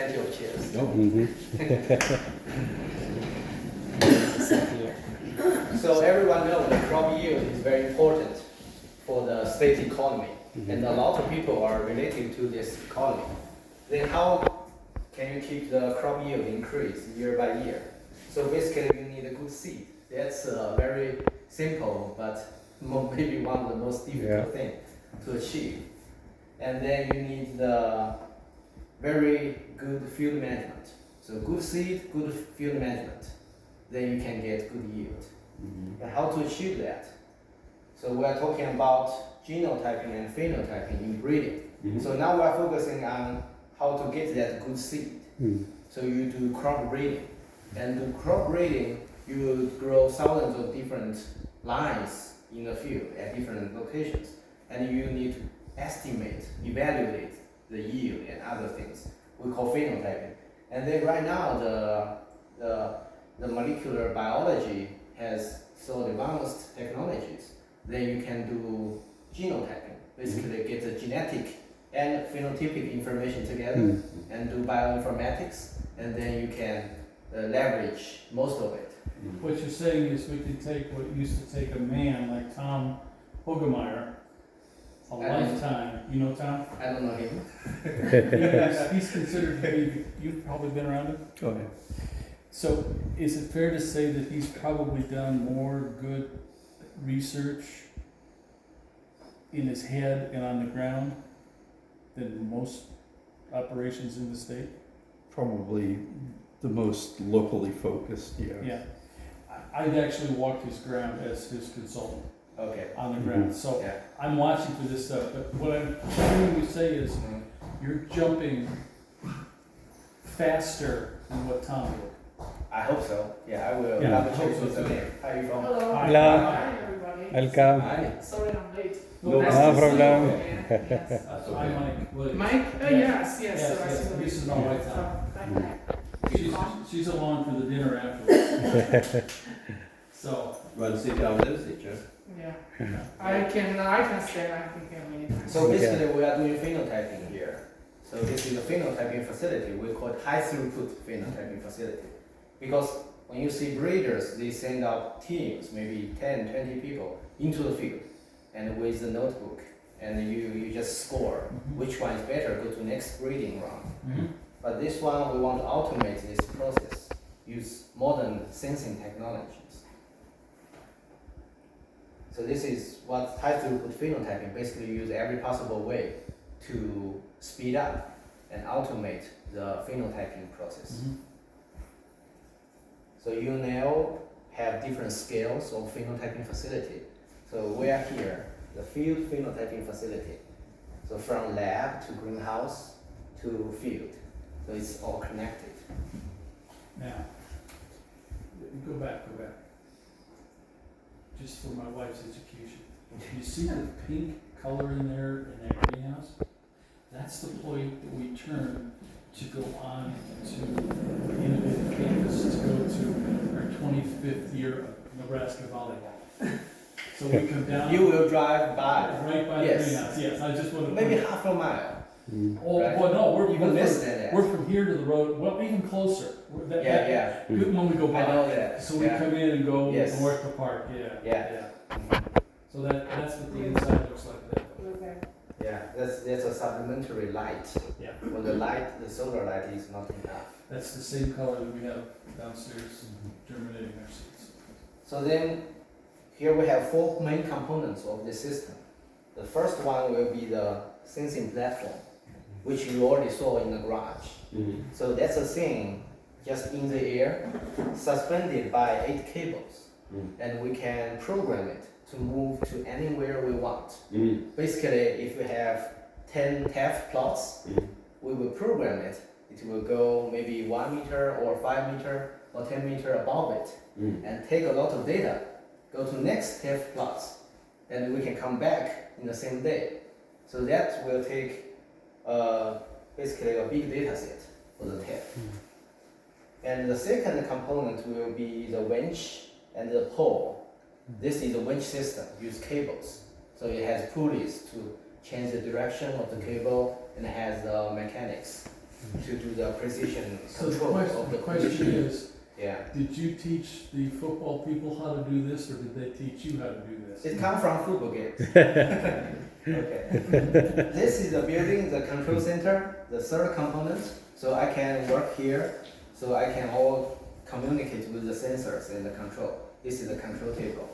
plenty of chairs. Oh. So everyone knows the crop yield is very important for the state economy, and a lot of people are related to this economy. Then how can you keep the crop yield increase year by year? So basically you need a good seed. That's very simple, but maybe one of the most difficult things to achieve. And then you need the very good field management. So good seed, good field management. Then you can get good yield. And how to achieve that? So we are talking about genotyping and phenotyping in breeding. So now we are focusing on how to get that good seed. So you do crop breeding. And do crop breeding, you will grow thousands of different lines in the field at different locations. And you need to estimate, evaluate the yield and other things. We call phenotyping. And then right now the molecular biology has so advanced technologies. Then you can do genotyping, basically get the genetic and phenotypic information together and do bioinformatics, and then you can leverage most of it. What you're saying is we can take what used to take a man like Tom Hogemeyer a lifetime. You know Tom? I don't know him. He's considered to be, you've probably been around him? Oh, yeah. So is it fair to say that he's probably done more good research in his head and on the ground than most operations in the state? Probably the most locally focused, Yeah. I've actually walked his ground as his consultant Okay. on the ground. So Yeah. I'm watching for this stuff, but what I'm hearing you say is you're jumping faster than what Tom did. I hope so. Yeah, I will Yeah, double I check hope with so the too. name. How are you from? Hello. Hello. Hi, everybody. Welcome. Hi. Sorry I'm late. No Nice problem. to see you Problem. again. Yes. Hi, Mike. Williams. Mike? Yes, Yes, yes, I see the this is video. my wife, So, Tom. thank you. She's along for the dinner afterwards. So, Want to sit down with us, teacher? Yeah. I can stay, I can come anytime. So basically we are doing phenotyping here. So this is a phenotyping facility. We call it high throughput phenotyping facility. Because when you see breeders, they send out teams, maybe 10, 20 people into the field and with the notebook. And you just score which one is better, go to next breeding round. But this one, we want to automate this process, use modern sensing technologies. So this is what high throughput phenotyping basically use every possible way to speed up and automate the phenotyping process. So UNL have different scales of phenotyping facility. So we are here, the field phenotyping facility. So from lab to greenhouse to field. So it's all connected. now, go back. Just for my wife's education. You see the pink color in there in that greenhouse? That's the point that we turn to go on to innovative campus to go to our 25th year of Nebraska volleyball. So we come down. You will drive by, Right by the Yes. greenhouse, yes, I just want to. maybe half a mile. Oh, right. well, no, Even less than that. we're from here to the road, well, even closer. Yeah. When we go I by. know that. So we Yeah. come in and go Yes. north to park, yeah. Yeah. So that's what the inside looks like there. Okay. Yeah, that's a supplementary light. Yeah. When the solar light is not enough. That's the same color that we have downstairs germinating our seeds. So then, here we have four main components of the system. The first one will be the sensing platform, which you already saw in the garage. So that's a thing just in the air, suspended by 8 cables. And we can program it to move to anywhere we want. Basically, if we have 10 TAF plots, we will program it. It will go maybe 1 meter or 5 meter or 10 meter above it and take a lot of data, go to next TAF plots, and we can come back in the same day. So that will take basically a big data set for the TAF. And the second component will be the winch and the pole. This is a winch system, use cables. So it has pulleys to change the direction of the cable and it has the mechanics to do the precision So the control question, of the the question condition. is, Yeah. did you teach the football people how to do this, or did they teach you how to do this? It comes from football games. Okay. This is the building, the control center, the third component. So I can work here, so I can all communicate with the sensors and the control. This is the control table.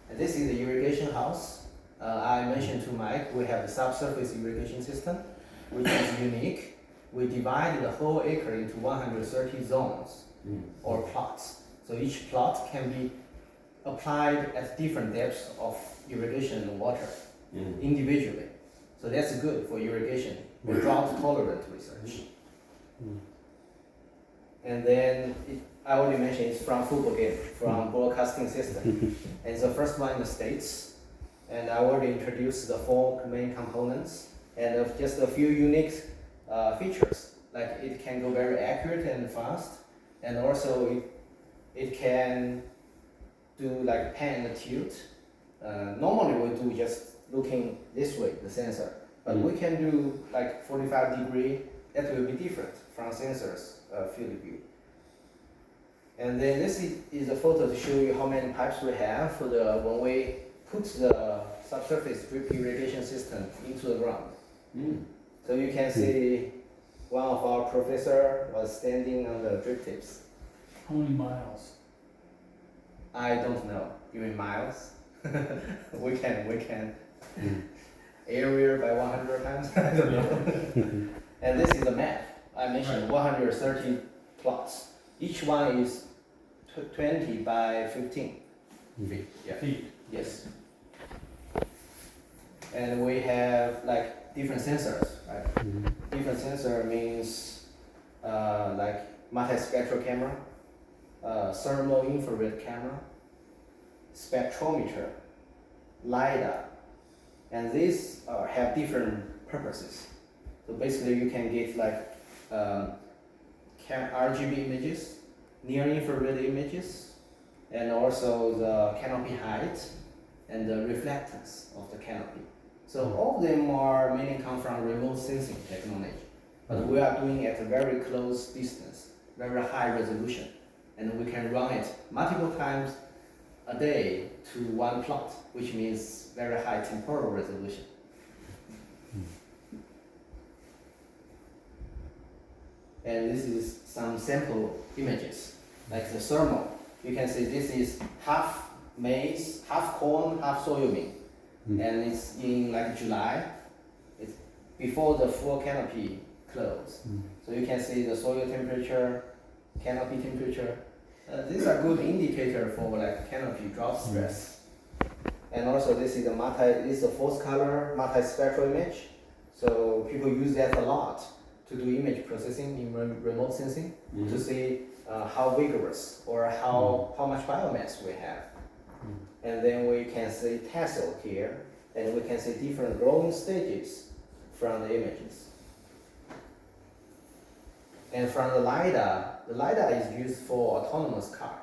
And this is the irrigation house. I mentioned to Mike, we have the subsurface irrigation system, which is unique. We divide the whole acre into 130 zones or plots. So each plot can be applied at different depths of irrigation water individually. So that's good for irrigation or drought tolerant research. And then I already mentioned it's from football game, from broadcasting system. And it's the first one in the States. And I already introduced the 4 main components and just a few unique features. Like it can go very accurate and fast. And also it can do like pan and tilt. Normally we do just looking this way, the sensor. But we can do like 45 degree. That will be different from sensors field of view. And then this is a photo to show you how many pipes we have for the when we put the subsurface drip irrigation system into the ground. So you can see one of our professor was standing on the drip tips. How many miles? I don't know. You mean miles? we can area by 100 times. I don't know. And this is a map. I mentioned 130 plots. Each one is 20 by 15 feet. Yeah. Feet. Yes. And we have like different sensors. Right? Different sensor means like multispectral camera, thermal infrared camera, spectrometer, LiDAR, and these have different purposes. So basically, you can get like RGB images, near infrared images, and also the canopy height and the reflectance of the canopy. So all of them are mainly come from remote sensing technology, but we are doing it at a very close distance, very high resolution, and we can run it multiple times a day to one plot, which means very high temporal resolution. And this is some sample images, like the thermal. You can see this is half maize, half corn, half soybean. And it's in like July. It's before the full canopy close. So you can see the soil temperature, canopy temperature. These are good indicator for like canopy drought stress. And also this is a fourth color multispectral image. So people use that a lot to do image processing in remote sensing to see how vigorous or how much biomass we have. And then we can see tassel here, and we can see different growing stages from the images. And from the LiDAR is used for autonomous car.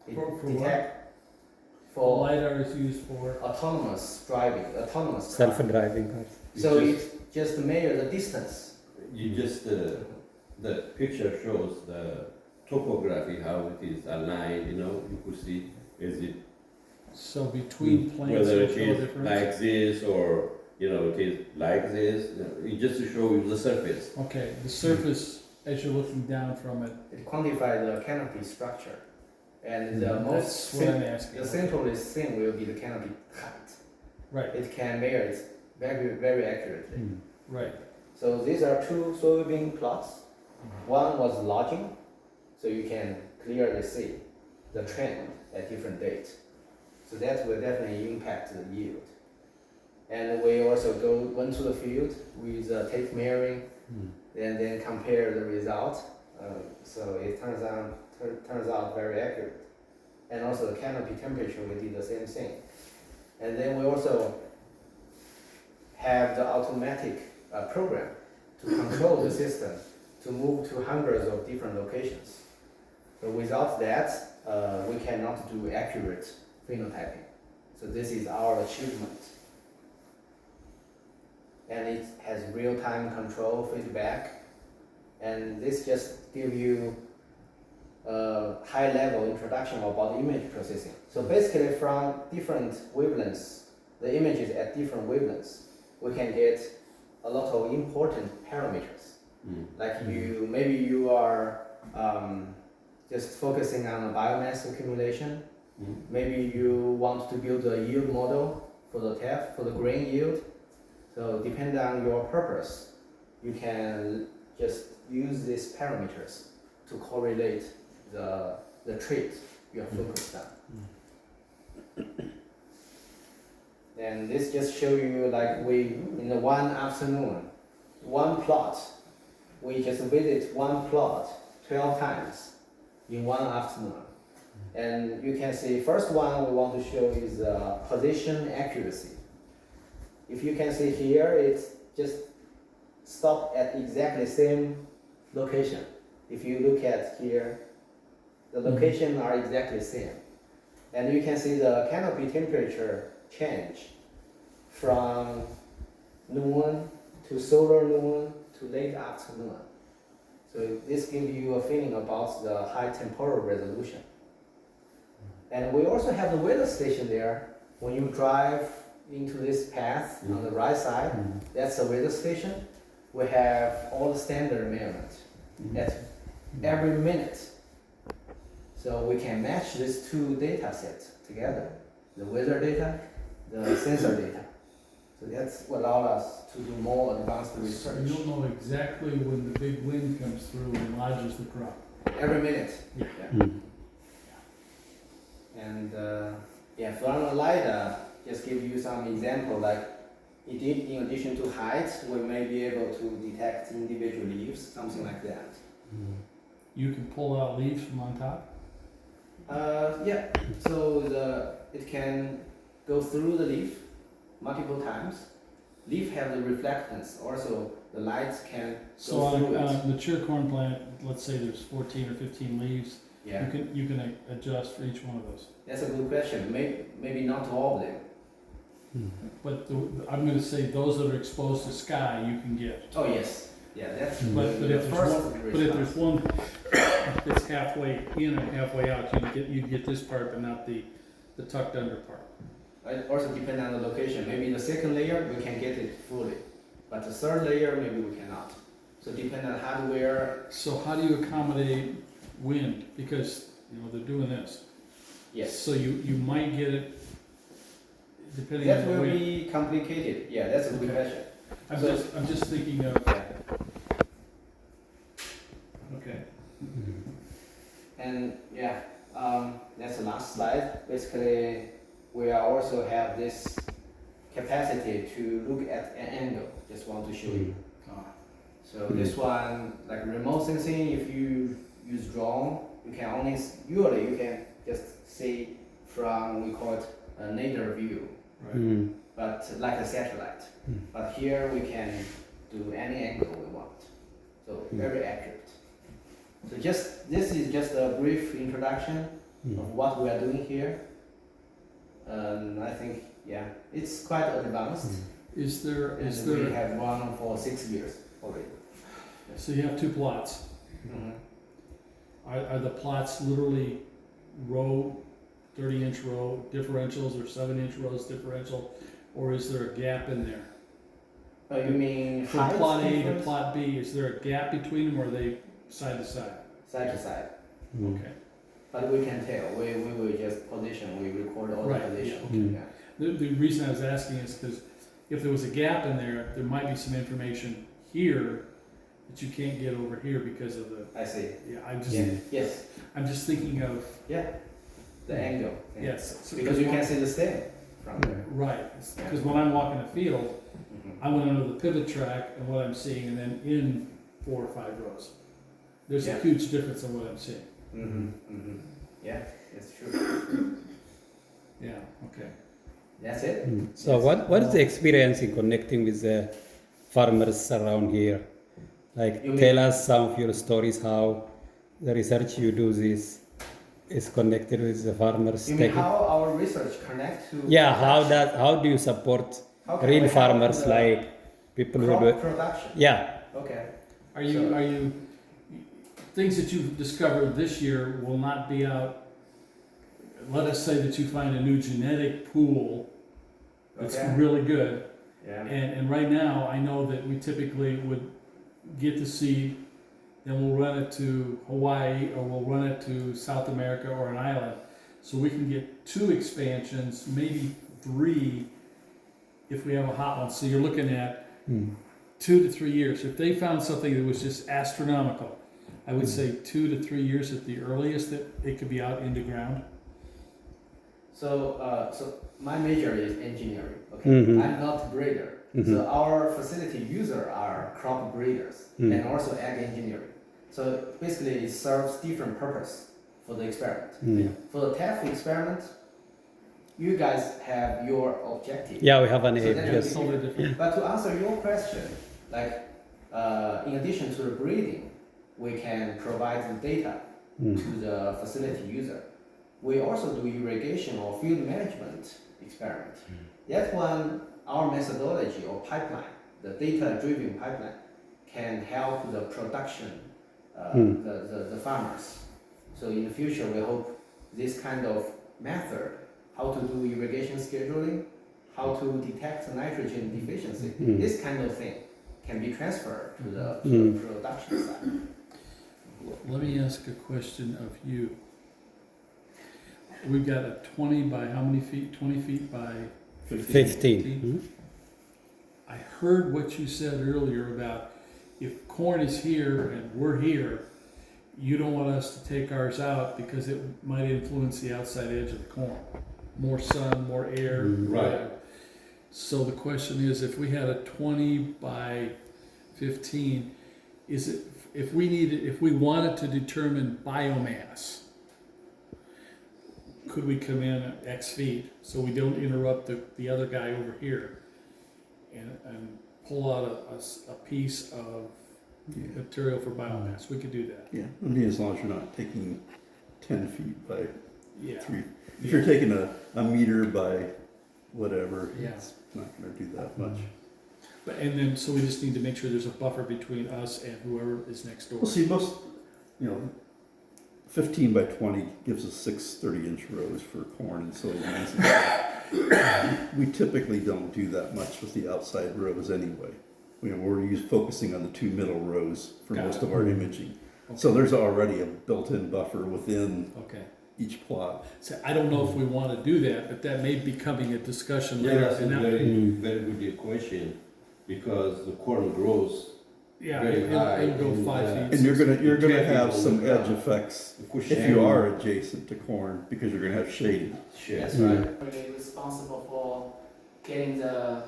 It For detect All for LiDAR is used for. autonomous driving, autonomous car. Self-driving cars. So it just measure the distance. You just, the picture shows the topography, how it is aligned, you know, you could see, is it, So between plants, whether will it show a is difference. like this or, you know, it is like this, you know, it just to show you the surface. Okay, the surface as you're looking down from it. It quantifies the canopy structure. And the most That's what I'm asking. the simplest thing will be the canopy height. Right, It can measure it very, very accurately. right. So these are 2 soybean plots. One was lodging, so you can clearly see the trend at different dates. So that will definitely impact the yield. And we also went to the field with tape measuring and then compare the result. So it turns out very accurate. And also the canopy temperature, we did the same thing. And then we also have the automatic program to control the system to move to hundreds of different locations. So without that, we cannot do accurate phenotyping. So this is our achievement. And it has real-time control feedback. and this just give you a high level introduction about image processing. So basically from different wavelengths, the images at different wavelengths, we can get a lot of important parameters. Like maybe you are just focusing on biomass accumulation. Maybe you want to build a yield model for the TEF, for the grain yield. So depending on your purpose, you can just use these parameters to correlate the trait you are focused on. And this just show you like in the one afternoon, one plot, we just visit one plot 12 times in one afternoon. And you can see first one we want to show is position accuracy. If you can see here, it's just stopped at exactly same location. If you look at here, the locations are exactly same. And you can see the canopy temperature change from noon to solar noon to late afternoon. So this gives you a feeling about the high temporal resolution. And we also have the weather station there. When you drive into this path on the right side, that's the weather station. We have all the standard measurement at every minute. So we can match these two data sets together, the weather data, the sensor data. So that's what allows us to do more advanced So research. you'll know exactly when the big wind comes through and lodges the crop. Every minute. Yeah. And from the LiDAR, just give you some example, like in addition to height, we may be able to detect individual leaves, something like that. You can pull out leaves from on top? So it can go through the leaf multiple times. Leaf have the reflectance, also the lights can So go on through a it. mature corn plant, let's say there's 14 or 15 leaves, Yeah, you can adjust for each one of those. that's a good question. Maybe not all of them. But I'm gonna say those that are exposed to sky, you can get. Oh yes, yeah, that's But the if first there's one that's halfway in and halfway out, you get this part, but not the tucked under part. It also depends on the location. Maybe the second layer we can get it fully, but the third layer maybe we cannot. So depend on hardware. So how do you accommodate wind? Because, they're doing this. Yes, So you might get it depending that on the will wind. be complicated. Yeah, that's a good Okay. question. I'm just thinking of, Yeah. okay. And that's the last slide. Basically, we also have this capacity to look at an angle. Just want to show you. So this one, like remote sensing, if you use drone, you can just see from, we call it a nadir view, Right. but like a satellite. But here we can do any angle we want. So very accurate. So this is just a brief introduction of what we are doing here. I think, it's quite advanced. Is there, We have run for 6 years already. so you have two plots. Are the plots literally row, 30-inch row differentials or 7-inch rows differential? Or is there a gap in there? You mean From height plot A to difference? plot B, is there a gap between them or are they side to side? Side to side. Okay. But we can tell. We will just position. We record all Right, the position. yeah, The reason I was asking is because if there was a gap in there might be some information here that you can't get over here because of the, I see. Yes. I'm just thinking of, The angle. yes. so- Because you can see the stem from there. Right, because when I'm walking a field, I went under the pivot track and what I'm seeing and then in 4 or 5 rows. There's a Yeah. huge difference in what I'm seeing. Yeah, it's true. Yeah, okay. That's it. So what is the experience in connecting with the farmers around here? Like You mean- tell us some of your stories, how the research you do this is connected with the farmers. You mean how our research connect to? Yeah, how do you support How can real we help farmers the like people who crop do production? Yeah. Okay. Are you things that you've discovered this year will not be out. Let us say that you find a new genetic pool that's Okay. really good. Yeah. And right now, I know that we typically would get the seed, then we'll run it to Hawaii, or we'll run it to South America or an island. So we can get 2 expansions, maybe 3, if we have a hot one. So you're looking at 2 to 3 years. If they found something that was just astronomical, I would say 2 to 3 years at the earliest that it could be out in the ground. So my major is engineering. Okay, Mhm. I'm not a breeder. Mhm. So our facility users are crop breeders and also ag engineering. So basically, it serves different purpose for the experiment. For the TAF experiment, you guys have your objective. Yeah, we have an So aim. that Yes. will be Totally different. But to answer your question, like in addition to the breeding, we can provide the data to the facility user. We also do irrigation or field management experiment. That one, our methodology or pipeline, the data-driven pipeline, can help the production, the farmers. So in the future, we hope this kind of method, how to do irrigation scheduling, how to detect nitrogen deficiency, this kind of thing can be transferred to the production side. Let me ask a question of you. We've got a 20 by how many feet? 20 feet by 15. I heard what you said earlier about if corn is here and we're here, you don't want us to take ours out because it might influence the outside edge of the corn. More sun, more air. Right. So the question is, if we had a 20 by 15, is it, if we wanted to determine biomass, could we come in at X feet so we don't interrupt the other guy over here and pull out a piece of material for biomass? We could do that. Yeah, I mean, as long as you're not taking 10 feet by Yeah. 3. If you're taking a meter by whatever, Yeah. it's not going to do that much. But, and then, so we just need to make sure there's a buffer between us and whoever is next door. Well, see, most, 15 by 20 gives us 6 30-inch rows for corn and soybeans. We typically don't do that much with the outside rows anyway. We're focusing on the 2 middle rows for Got most it. of our imaging. Okay. So there's already a built-in buffer within Okay. each plot. So I don't know if we want to do that, but that may be becoming a discussion Yeah, later. that's a And that- very good question, because the corn grows yeah, very high. it'll go 5 and, feet. And you're gonna have Traffic some on the edge ground. effects push if you are adjacent to corn, because you're gonna have shade. That's Shit. right. Really responsible for getting the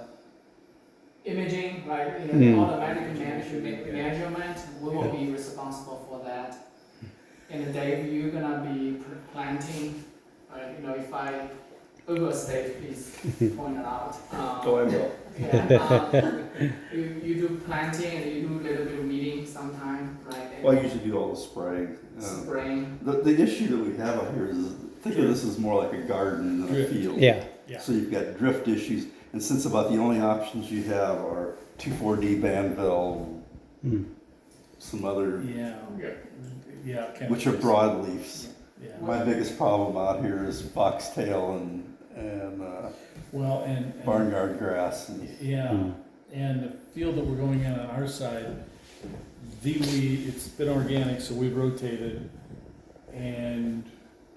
imaging, right? All the medical measurement, we will be responsible for that. And Dave, you're gonna be planting, right? If I overstate, please point it out. I will. Yeah, you do planting and you do a little bit of weeding sometime, right? Well, I usually do all the spraying. Spraying. The issue that we have out here is, think of this as more like a garden than a Drift. field. Yeah. Yeah. So you've got drift issues, and since about the only options you have are 2,4-D Banville, some other, Yeah. Yeah. which are broadleafs. Yeah. My biggest problem out here is foxtail and Well, and barnyard grass. And yeah, and the field that we're going in on our side, it's been organic, so we've rotated. And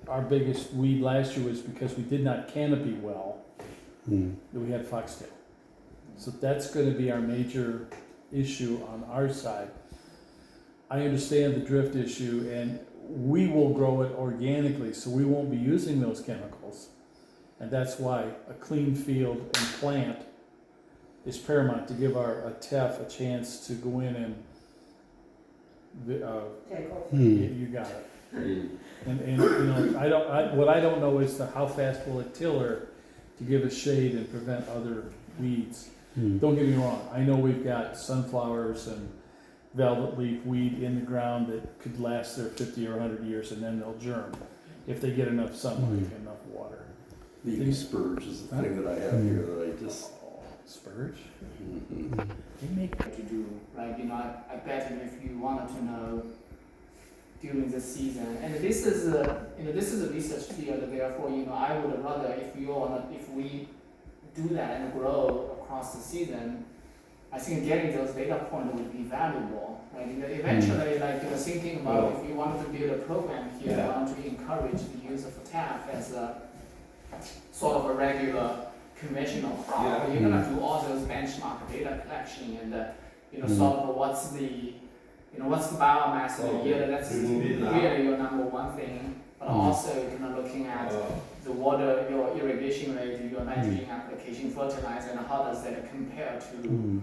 our biggest weed last year was because we did not canopy well, that we had foxtail. So that's gonna be our major issue on our side. I understand the drift issue, and we will grow it organically, so we won't be using those chemicals. And that's why a clean field and plant is paramount to give our TEF a chance to go in and, you got it. And what I don't know is how fast will it tiller to give us shade and prevent other weeds. Don't get me wrong, I know we've got sunflowers and velvet leaf weed in the ground that could last there 50 or 100 years, and then they'll germ if they get enough sunlight and enough water. the spurge is the thing that I have here that I just. Spurge? They make what you do, right? I bet if you wanted to know during the season. And this is a, this is a research field, therefore, I would rather if we do that and grow across the season, I think getting those data points would be valuable. Right? Eventually, thinking about if you wanted to build a program here, you want to encourage the use of TAF as a sort of a regular conventional crop. You're gonna do all those benchmark data collection and sort of what's the biomass of the year. That's really your number one thing. But also looking at the water, your irrigation rate, your nitrogen application, fertilizer, and how does that compare to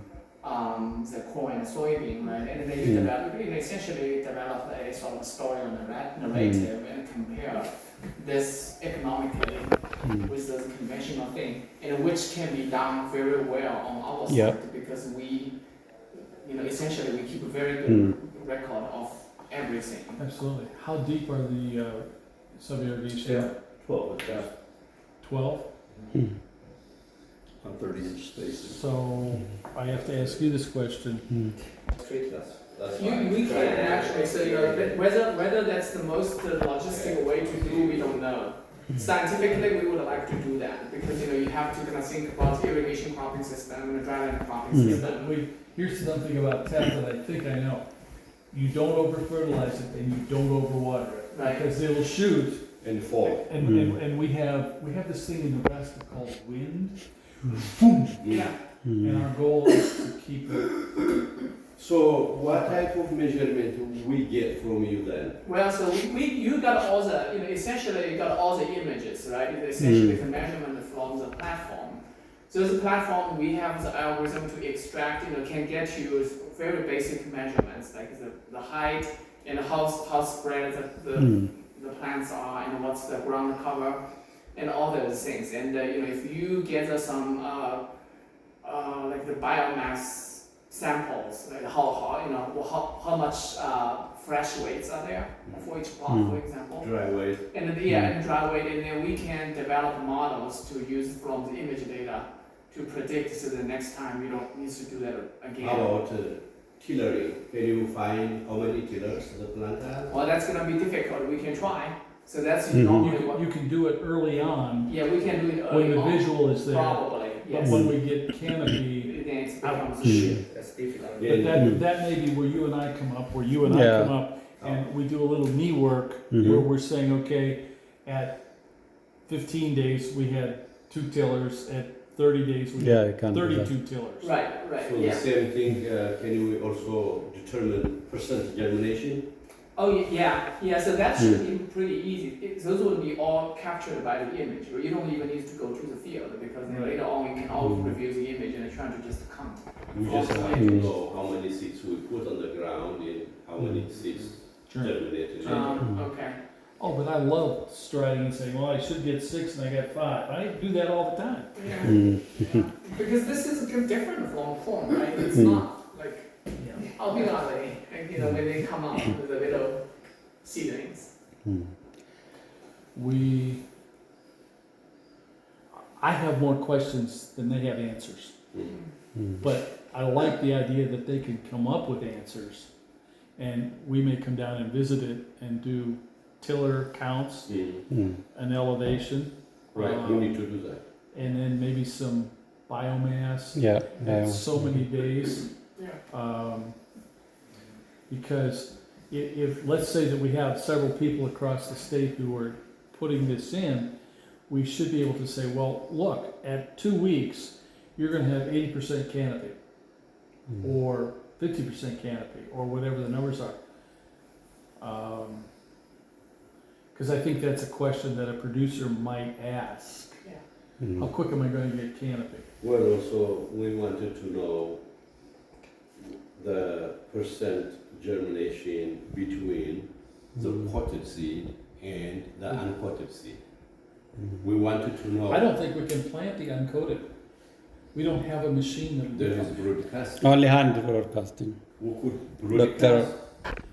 the corn and soybean, right? And then you develop, essentially develop a sort of story on the narrative and compare this economically with the conventional thing, and which can be done very well on our side because we, essentially we keep a very good record of everything. Absolutely. How deep are the sub-irrigation? 12. 12? On 30-inch spacing. So I have to ask you this question. That's We can actually, so whether that's the most logistical way to do, we don't know. Scientifically, we would like to do that because you have to kind of think about the irrigation cropping system and the dryland cropping system. Here's something about TAP that I think I know. You don't over-fertilize it and you don't overwater it. Right. Because it'll shoot. in fall. And we have this thing in Nebraska called wind. Boom. Yeah. And our goal is to keep it. So what type of measurement do we get from you then? Well, so you got all the, essentially you got all the images, right? It's essentially the measurement from the platform. So the platform, we have the algorithm to extract, can get you very basic measurements, like the height and how spread the plants are and what's the ground cover and all those things. And, if you get some, like the biomass samples, like how much fresh weights are there for each plot, for example. Dry weight. And and dry weight, and then we can develop models to use from the image data to predict so the next time we don't need to do that again. How about tillering? Can you find how many tillers the plant has? Well, that's gonna be difficult. We can try. So that's normally what. You can do it early on Yeah, we can do it early when the on. visual is there. Probably, But yes. when we get canopy, Then it becomes a shit. That's difficult. but that may be where you and I come up, come up, and we do a little knee work where we're saying, okay, at 15 days we had 2 tillers, at 30 days we had I can do that. 32 tillers. Right, So yeah. the same thing, can you also determine percent germination? Oh, yeah, so that should be pretty easy. Those will be all captured by the image. You don't even need to go to the field because then later on you can always review the image and try to just count. We just have to know how many seeds we put on the ground and how many seeds germinated. Okay. Oh, but I love striding and saying, well, I should get 6 and I got 5. I do that all the time. Yeah. Because this is different from corn, right? It's not like, obviously, when they come out with the little seedlings. I have more questions than they have answers. But I like the idea that they can come up with answers, and we may come down and visit it and do tiller counts, an elevation. Right, we need to do that. And then maybe some biomass. Yeah. So many days. Yeah. Because if let's say that we have several people across the state who are putting this in, we should be able to say, well, look, at 2 weeks, you're going to have 80% canopy, or 50% canopy, or whatever the numbers are. Because I think that's a question that a producer might ask. How quick am I going to get canopy? Well, also, we wanted to know the percent germination between the potted seed and the unpotted seed. We wanted to know. I don't think we can plant the uncoated. We don't have a machine that There will is do broadcasting. Only hand broadcasting. We could broadcast.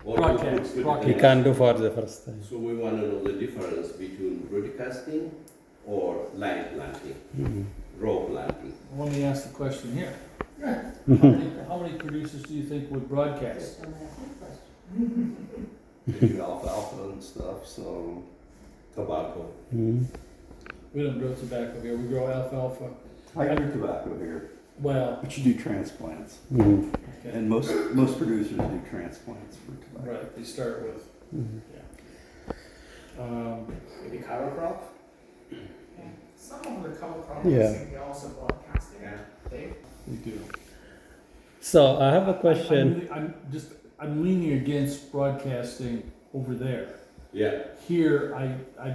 or we Broadcast, could broadcast. We broadcast. can do for the first time. So we want to know the difference between broadcasting or line planting, row planting. Let me ask the question here. How many producers do you think would broadcast? They do alfalfa and stuff, so. Tobacco. Mm. We don't grow tobacco here, we grow alfalfa. I do tobacco here, Well, but you do transplants. Mm. okay, And most producers do transplants for tobacco. right, they start with, Mm. Maybe cover crop? Some of the cover crop, Yeah. they also broadcasting. They they do. So I have a question. I'm leaning against broadcasting over there. Yeah. Here, I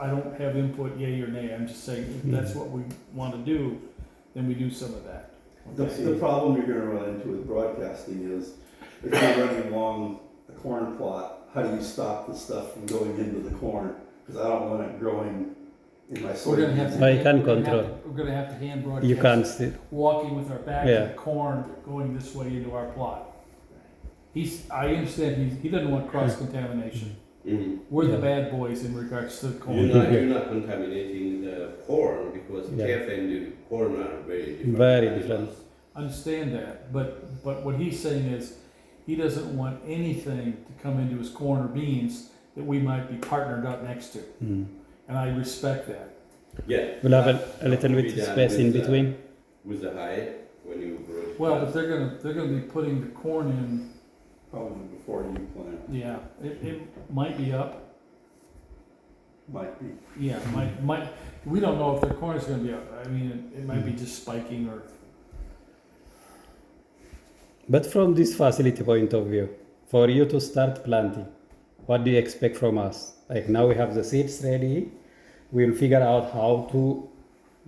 don't have input, yay or nay, I'm just saying, if that's what we wanna do, then we do some of that. The problem you're gonna run into with broadcasting is, if you're running along a corn plot, how do you stop the stuff from going into the corn? Because I don't want it growing in my We're gonna have soybeans. to. Oh, you can't we're gonna have control. to- We're gonna have to hand broadcast. You can't see. Walking with our back to Yeah. the corn, going this way into our plot. I understand, he doesn't want cross contamination. Mm. We're the Yeah. bad boys in regards to the corn. You're not contaminating the corn because Yeah. teff and the corn are very different. Very animals. different. Understand that, but what he's saying is, he doesn't want anything to come into his corn or beans that we might be partnered up next to, Mm. and I respect that. Yeah. We'll have that a little will bit be done space in with the- between. With the height when you grow it. Well, fast. but they're gonna be putting the corn in, Probably before you plant, yeah, it might be up, might be. yeah, might, we don't know if their corn is gonna be up, I mean, it might be just spiking or, But from this facility point of view, for you to start planting, what do you expect from us? Like now we have the seeds ready. We'll figure out how to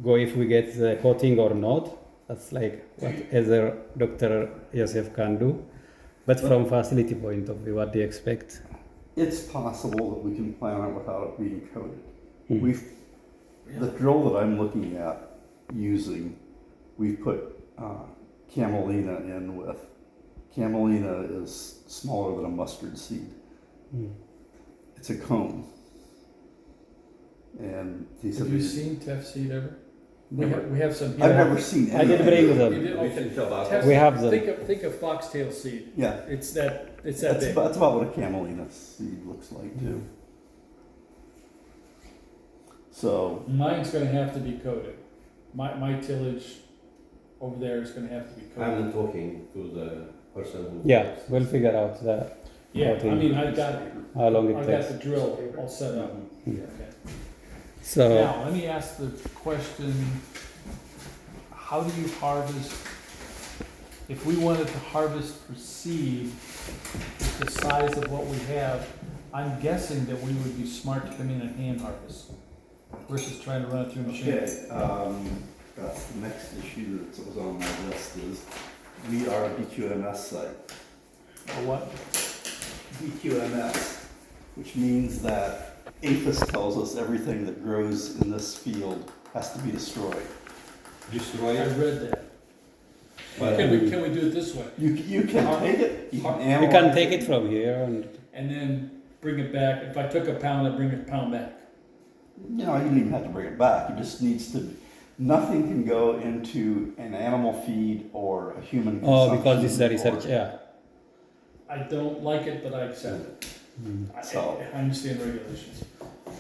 go if we get the coating or not. That's like what either Dr. Yosef can do. But from facility point of view, what do you expect? It's possible that we can plant it without it being coated. Mhm. The drill that I'm looking at using, we've put camelina in with. Camelina is smaller than a mustard seed. Mm. It's a cone. And he said, have you seen teff seed ever? Never. We have some. I've never seen I did anything. bring You them. did? We Okay. think about Teff- We have them. Think of foxtail seed, Yeah, it's that that's big. about what a camelina seed looks like too. So, Mine's gonna have to be coated. My tillage over there is gonna have to be coated. I'm talking to the person who. Yeah, we'll figure out that, Yeah, I coating. mean, I've got how long it the takes. drill all set up. Mhm. Okay. So, Now, let me ask the question, how do you harvest, if we wanted to harvest for seed, with the size of what we have, I'm guessing that we would be smart to come in and hand harvest versus trying to run it through a machine. okay, that's the next issue that was on my list is, we are a BQMS site. Or what? BQMS, which means that APHIS tells us everything that grows in this field has to be destroyed. Destroy I it. read that. But Can we do it this way? You can take it, you can we analyze can take it from here and And then bring it back, if I took a pound, I'd bring a pound back. You know, you don't even have to bring it back, it just needs to, nothing can go into an animal feed or a human oh, because this is a consumption research, or- yeah. I don't like it, but I accept it. Mm. I understand regulations.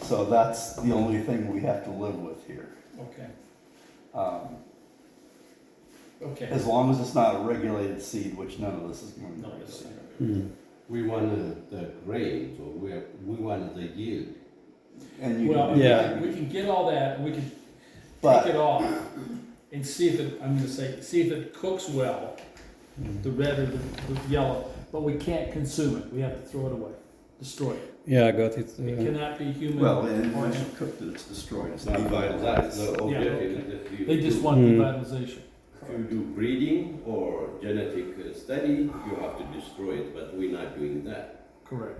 So that's the only thing we have to live with here. Okay, Um, okay. As long as it's not a regulated seed, which none of this is going to No, be. it's- Mm. we want the grain, so we want the yield. And you Well, can, Yeah. we can get all that, and we can But- take it off and see if it, I'm gonna say, see if it cooks well, the red or the yellow, but we can't consume it, we have to throw it away, destroy it. Yeah, I got it. It cannot be human. well, and or- once you cooked it, it's destroyed, it's That's devitalized. the Yeah, objective. okay. That you They just do. want Mm. revitalization. If you do breeding or genetic study, you have to destroy it, but we're not doing that. Correct.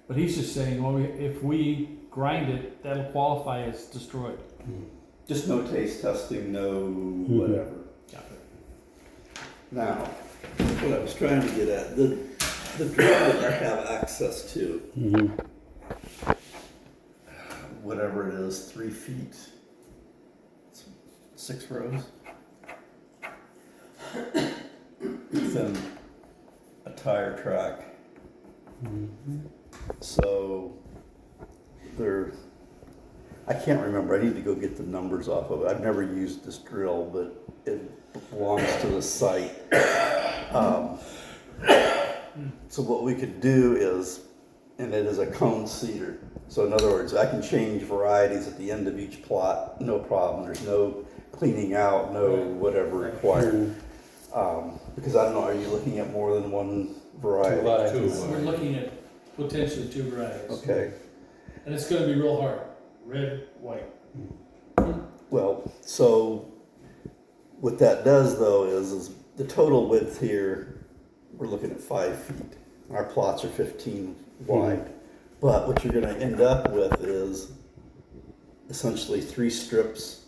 But he's just saying, well, if we grind it, that'll qualify as destroyed. Just no taste testing, no whatever. Now, what I was trying to get at, the drill that I have access to, Mm-hmm. whatever it is, 3 feet, 6 rows. It's in a tire track. Mm-hmm. So I can't remember, I need to go get the numbers off of it. I've never used this drill, but it belongs to the site. So what we could do is, and it is a cone seeder. So in other words, I can change varieties at the end of each plot, no problem. There's no cleaning out, no whatever required. Because I don't know, are you looking at more than one variety? We're looking at potentially 2 varieties. Okay, And it's gonna be real hard, red, white. well, so what that does though is the total width here, we're looking at 5 feet. Our plots are 15 wide. But what you're gonna end up with is essentially 3 strips,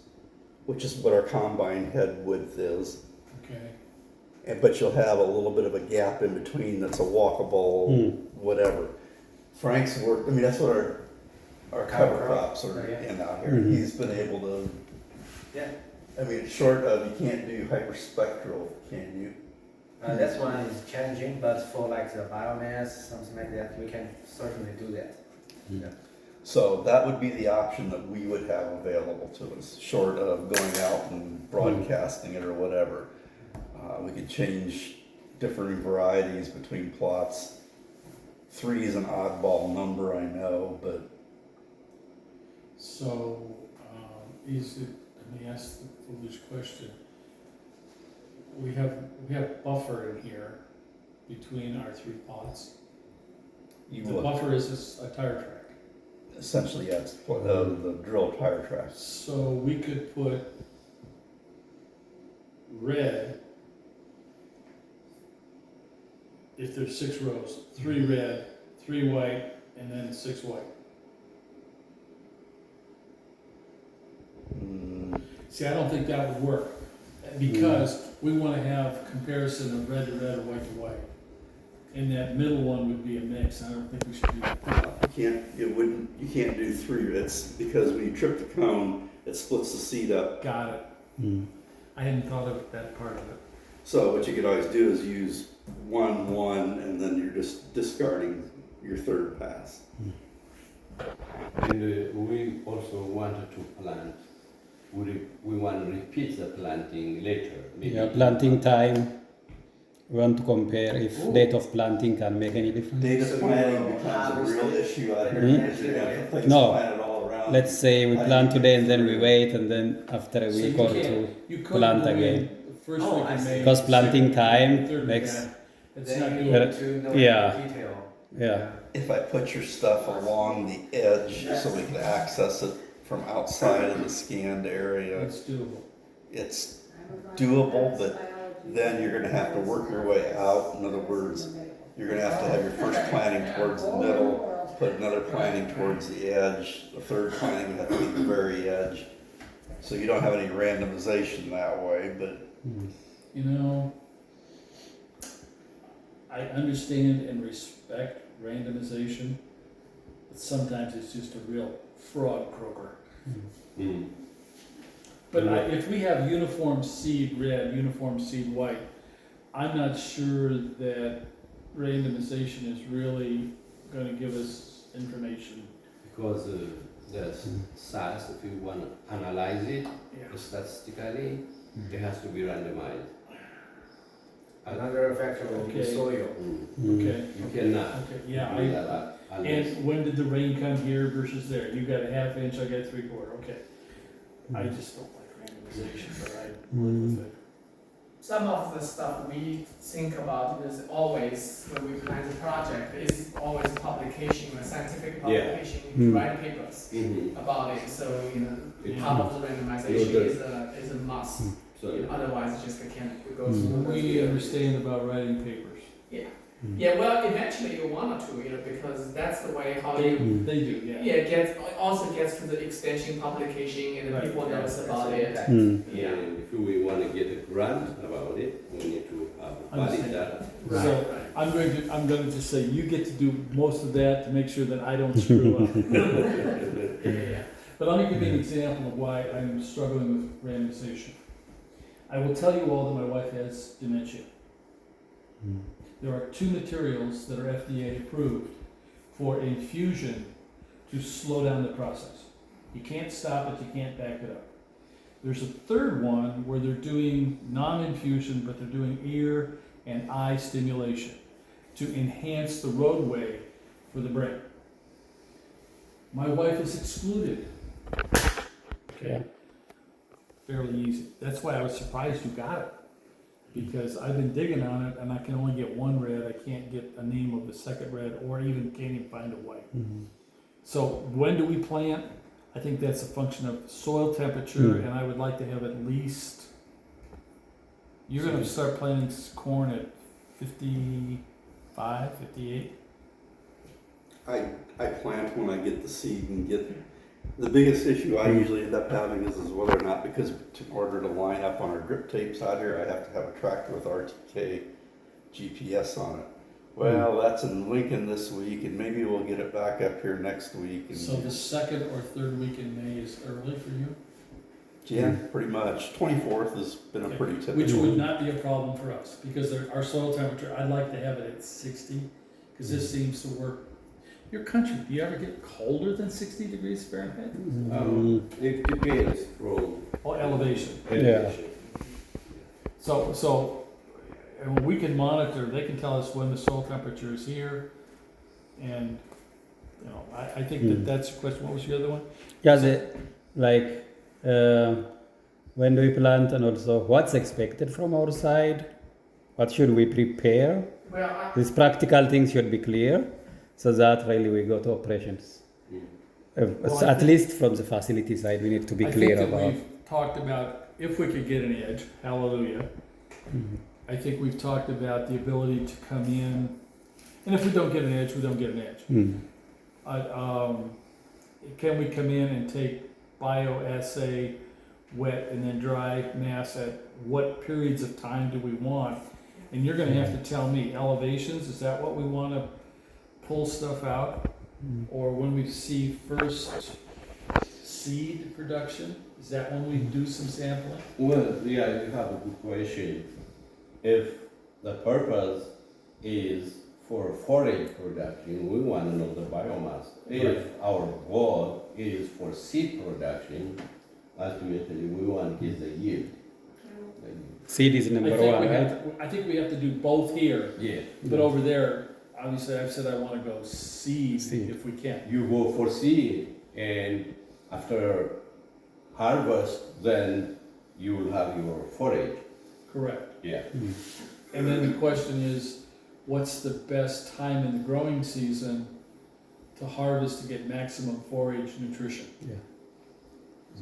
which is what our combine head width is. Okay. But you'll have a little bit of a gap in between that's a walkable, whatever. Frank's work, I mean, that's what our cover crops are in out here. He's been able to, I mean, short of, you can't do hyperspectral, can you? That one is challenging, but for like the biomass, something like that, we can certainly do that. Yeah. So that would be the option that we would have available to us, short of going out and broadcasting it or whatever. We could change different varieties between plots. 3 is an oddball number, I know, but So, is it, let me ask the foolish question. We have buffer in here between our 3 plots. you The will buffer is a tire track. essentially, yeah, it's the drill tire tracks. So we could put red, if there's 6 rows, 3 red, 3 white, and then 6 white. See, I don't think that would work, because we want to have comparison of red to red or white to white. And that middle one would be a mix. I don't think we should do that. You can't do 3. It's because when you trip the cone, it splits the seed up. Got it. I hadn't thought of that part of it. So what you could always do is use 1, 1, and then you're just discarding your 3rd pass. And we also wanted to plant. We want to repeat the planting later. Maybe Yeah, planting time. We want to compare if date of planting can make any difference. Data planning becomes a real issue out here. because you're gonna have things No. planted all around. Let's say we plant today and then we wait and then after a So week you or can't- 2 you couldn't plant go in again. the first Oh, week I in see. May, Because planting second week, time third week, makes- it's Then not you doable. need to know Yeah. in detail. Yeah. If I put your stuff along the edge so we can access it from outside of the scanned area, It's doable. it's doable, but then you're gonna have to work your way out. In other words, you're gonna have to have your first planting towards the middle, put another planting towards the edge, the 3rd planting would have to be the very edge. So you don't have any randomization that way, but You know, I understand and respect randomization, but sometimes it's just a real frog croaker. Mm. But if we have uniform seed red, uniform seed white, I'm not sure that randomization is really gonna give us information. Because the size, if you want to analyze it Yeah. statistically, it has to be randomized. Another factor will be Okay. soil. Okay. You cannot Okay, do yeah, that unless. and when did the rain come here versus there? You got a 1/2 inch, I got 3/4, okay. I just don't like randomization, but I work with it. Some of the stuff we think about is always, when we plan the project, is always publication, a scientific publication, write papers Mhm. about it, so, Yeah. part of the randomization Yeah. is a must. So, Otherwise, it just can't go through. We understand about writing papers. Yeah, well, eventually you want to, because that's the way how They, you, they do, yeah. also gets to the extension publication and the Right. people knows about it. Yeah. and if we want to get a grant about it, we need to have valid Understand. data. So, I'm going to just say, you get to do most of that to make sure that I don't screw up. Yeah. But let me give you an example of why I'm struggling with randomization. I will tell you all that my wife has dementia. There are 2 materials that are FDA approved for infusion to slow down the process. You can't stop it, you can't back it up. There's a third one where they're doing non-infusion, but they're doing ear and eye stimulation to enhance the roadway for the brain. My wife is excluded. Okay. Fairly easy. That's why I was surprised you got it. Because I've been digging on it and I can only get one red. I can't get a name of the second red or even can't even find a white. So when do we plant? I think that's a function of soil temperature, and I would like to have at least, you're gonna start planting corn at 55, 58? I plant when I get the seed and get, the biggest issue I usually end up having is whether or not, because in order to line up on our drip tapes out here, I have to have a tractor with RTK GPS on it. Well, that's in Lincoln this week, and maybe we'll get it back up here next week. And So the second or third week in May is early for you? yeah, pretty much. 24th has been a Okay. pretty typical. Which would not be a problem for us, because our soil temperature, I'd like to have it at 60, because this seems to work. Your country, do you ever get colder than 60 degrees Fahrenheit? It depends from Oh, elevation. elevation. So, and we can monitor, they can tell us when the soil temperature is here, and, you know, I think that that's a question. What was the other one? Yeah, when do we plant, and also what's expected from our side? What should we prepare? Well, These practical things should be clear, so that really we go to operations. Well, I At think- least from the facility side, we need to be clear I think about. that we've talked about if we could get an edge, hallelujah. I think we've talked about the ability to come in, and if we don't get an edge, we don't get an edge. Can we come in and take bioassay, wet and then dry mass at what periods of time do we want? And you're gonna have to tell me elevations, is that what we wanna pull stuff out? Or when we see first seed production, is that when we do some sampling? Well, yeah, you have a good question. If the purpose is for forage production, we want to know the biomass. If our goal is for seed production, ultimately we want to get the yield. Seed is number one, right? I think we have to do both here, Yeah. but over there, obviously I've said I wanna go seed Seed. if we can. You go for seed, and after harvest, then you will have your forage. Correct. Yeah. And then the question is, what's the best time in the growing season to harvest to get maximum forage nutrition?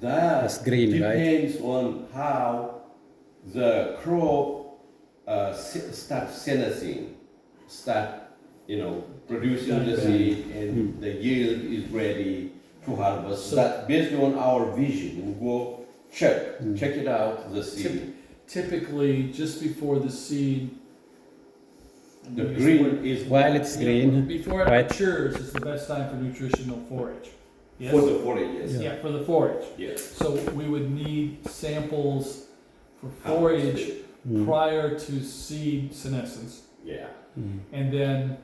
That It's green, right? depends on how the crop start senescing, producing the seed, and the yield is ready to harvest. So- That based on our vision, we go check it out, the seed. Typically, just before the seed. The green is While it's green, Before it right? matures is the best time for nutritional forage. Yes? for the forage, yes. Yeah, for the forage. Yes. So we would need samples for forage prior to seed senescence. Yeah. And then,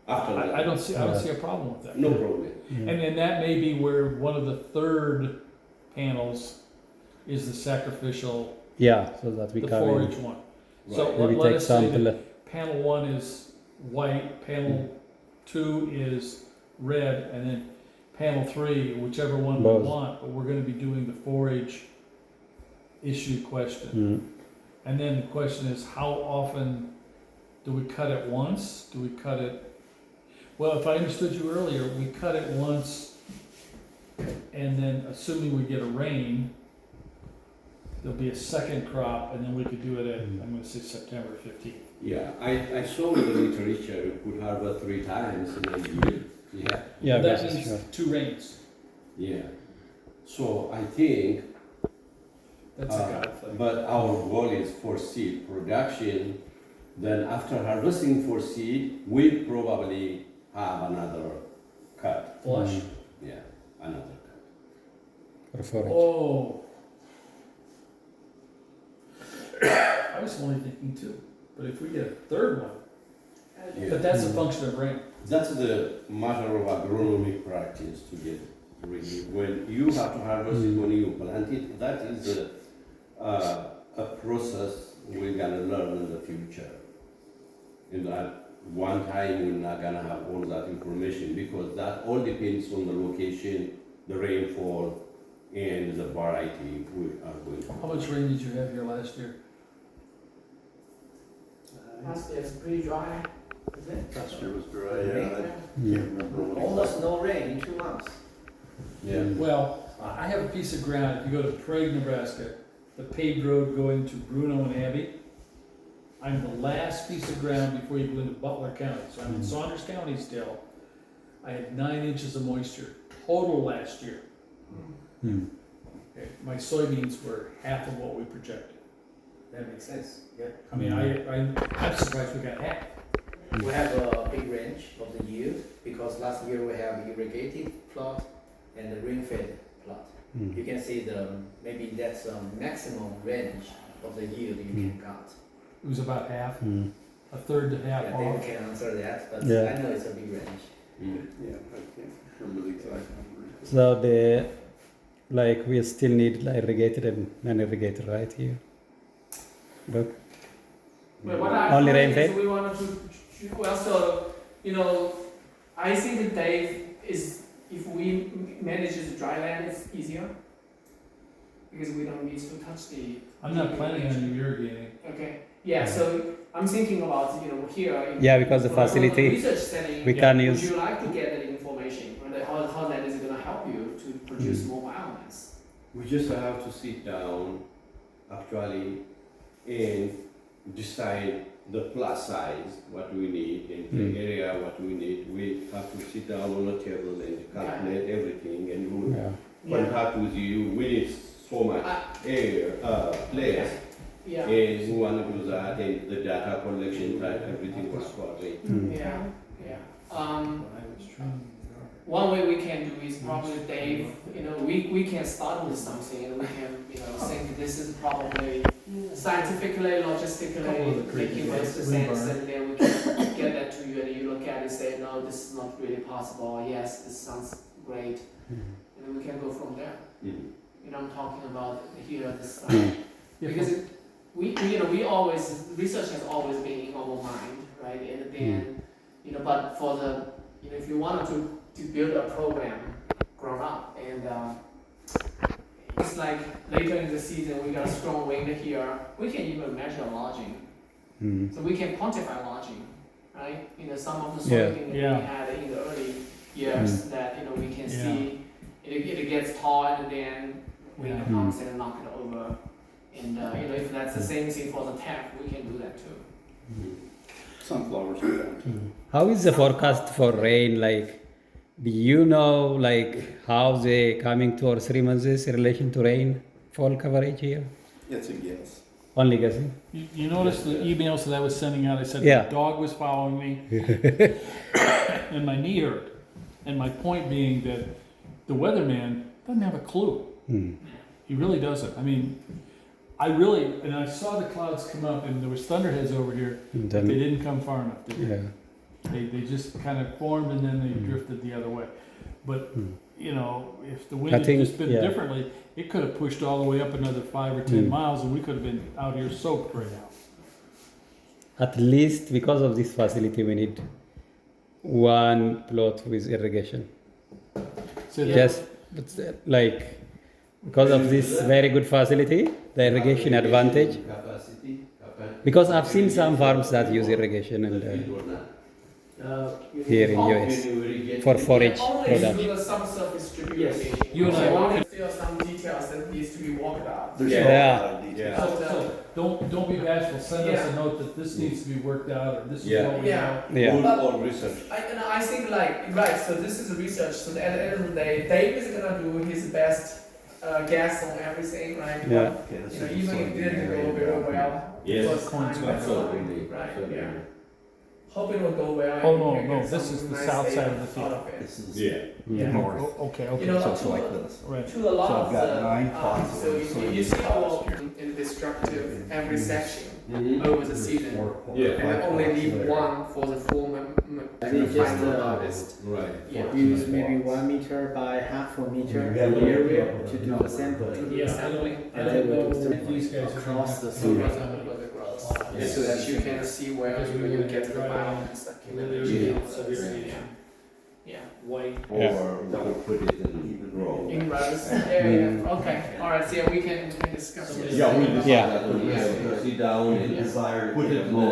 After that, I don't see a problem with that. no problem. And then that may be where one of the third panels is the sacrificial, Yeah, so that we the come in. forage one. So Right. Maybe let take us say sample. that panel one is white, panel two is red, and then panel three, whichever one we Both. want, but we're gonna be doing the forage issue question. And then the question is, how often do we cut it once? Do we cut it? Well, if I understood you earlier, we cut it once, and then assuming we get a rain, there'll be a second crop, and then we could do it at, I'm gonna say September 15th. Yeah, I saw in the literature you could harvest 3 times in a year. Yeah. Yeah, That this is means sure. 2 rains. Yeah. So I think, That's a God thing. but our goal is for seed production. Then after harvesting for seed, we probably have another cut. Flush. Yeah, another cut. For forage. Oh. I was only thinking 2, but if we get a third one, Yeah. but that's a function of rain. That's the matter of agronomic practice to get really. When you have to harvest it, when you plant it, that is a process we're gonna learn in the future. And at one time, we're not gonna have all that information because that all depends on the location, the rainfall, and the variety we are going to. How much rain did you have here last year? Last year it's pretty dry, is it? Last year was dry, yeah, I Yeah. can't remember what it was. Almost no rain in 2 months. Yeah. Well, I have a piece of ground, if you go to Prague, Nebraska, the paved road going to Bruno and Abbey, I'm the last piece of ground before you go into Butler County, so I'm in Saunders County still. I had 9 inches of moisture total last year. Okay, my soybeans were half of what we projected. That makes sense, yeah. I mean, I'm surprised we got half. We have a big range of the yield because last year we have irrigated plot and the rain-fed plot. You can see maybe that's a maximum range of the yield you can cut. It was about half, a third to half Yeah, off. Dave can answer that, but Yeah. I know it's a big range. Yeah, I can't remember the exact number. So we still need like irrigated and non-irrigated, right here. Look. But what I Only find rain is we wanted to, well, so, I think that Dave is, if we manage the dry land, it's easier. Because we don't need to touch the. I'm not planning on irrigating. Okay, yeah, so I'm thinking about, here. Yeah, because the for facility, research setting, we can would use. you like to get that information, and how that is gonna help you to produce more biomass? We just have to sit down, actually, and decide the plot size, what we need, and the area, what we need. We have to sit down on a table and calculate everything, and we'll Yeah. contact with you. We need so much area, place, Yeah, and we want to do that, and the data collection type, everything was correct. yeah, yeah. When I was training One way we can do is probably Dave, we can start with something and we can, think this is probably scientifically, Couple logistically of the making creatures, most wind sense, burn. and then we can get that to you and you look at it and say, no, this is not really possible, or yes, this sounds great, and then we can go from there. I'm talking about here, this, because we always, research has always been in our mind, right, and then, but for the, if you wanted to build a program grown up, and it's like later in the season we got a strong wind here, we can even measure lodging. So we can quantify lodging, right? Some of the soybean that we had in the early years that we can see it gets tall and then wind comes and knock it over. And if that's the same thing for the tank, we can do that too. Sunflowers are down too. How is the forecast for rain? Do you know how they coming 2 or 3 months in relation to rain fall coverage here? It's a guess. Only guessing. You notice the emails that I was sending out, I said Yeah. the dog was following me and my knee hurt. And my point being that the weatherman doesn't have a clue. He really doesn't. I mean, and I saw the clouds come up and there was thunderheads over here, but they didn't come far enough, did they? Yeah. They just kind of formed and then they drifted the other way. But, if the wind had just been differently, it could have pushed all the way up another 5 or 10 miles and we could have been out here soaked right now. At least because of this facility, we need 1 plot with irrigation. So that- Just because of this very good facility, the irrigation advantage. Capacity. Because I've seen some farms that use irrigation and here in US for forage Only production. through the subsurface drip Yes. irrigation. You and I So walked- still some details that needs to be worked out. There's Yeah. a Yeah. lot of detail. Yeah. So don't be bashful, send us a note that this needs to be worked out or this is Yeah. what we Yeah. know. Yeah. All research. I think right, so this is research, so at the end of the day, Dave is gonna do his best guess on everything, right? Yeah. Okay, this is the Even if it soybean didn't go area very down well, Yes. first time, Absolutely. right, Absolutely. yeah. Hope it will go well. Oh, and no, we can no, get this some is the nice south side data of the field. out of it. This is Yeah. Yeah. north. Okay, So it's like this. Right. To a lot So of I've got the, 9 plots so of you soybean see our last year. in destructive every section Mhm. over the season. Yeah. And only leave one for the full Maybe just final harvest. Right. Yeah. use maybe 1 meter by half a meter area to do the sampling. Yeah, Sampling. I don't know if these guys are Across the So field. so that you can see where Because we you would get the try biome and stuff. really severe Yeah. white. Or we could put it in row. In rows. Yeah. Okay. All right. So yeah, we can discuss it. Yeah, we decide Yeah. that when we sit down and Desire put it in the,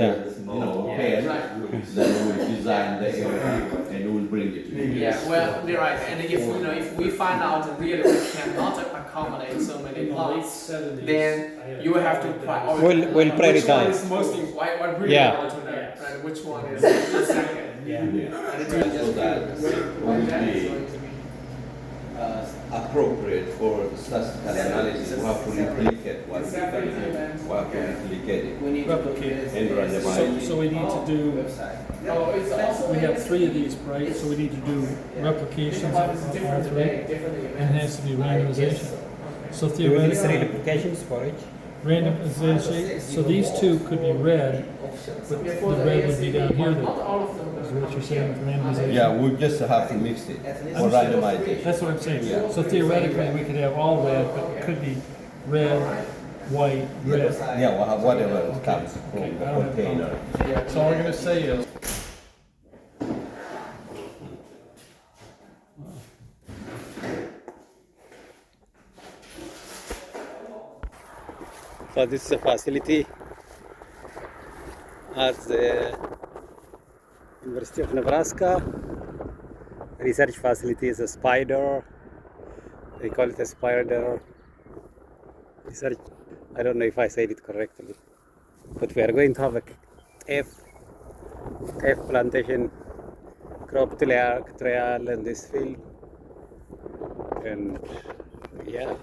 Yeah. pen, Right. then we'll design the area and we'll bring it to you. Yeah, well, you're right, and if we find out really we cannot accommodate so many In the late plots, 70s. then I had you will have to prioritize. We'll Which one prioritize. is most, what really Yeah. want to know, Yes. right, which one is the second. Yeah. Yeah. And it's So just that one will that is be going to be. appropriate for the statistical analysis. We have to replicate what we Separate can do. event. We have to replicate it. We need to Replicate. And randomize. So we need to do, website. Oh, it's also. we have 3 of these, right? So we need to do replications But of it's all different 3. today, different And it events. has to be randomization. So Do we need 3 theoretically, replications for each? randomization, so these 2 could be red, but Before the red would be down here Not then. all of them. Is what you're saying with randomization? Yeah, we just have to mix it or randomize it. That's what I'm saying. So theoretically, we could have all red, but it could be red, white, red. Yeah, we'll have whatever comes from Okay, the I don't have a container. So all we're gonna say is, So this is a facility at the University of Nebraska. Research facility is a spider. They call it a spider research. I don't know if I said it correctly, but we are going to have a F plantation crop trial in this field, and yeah.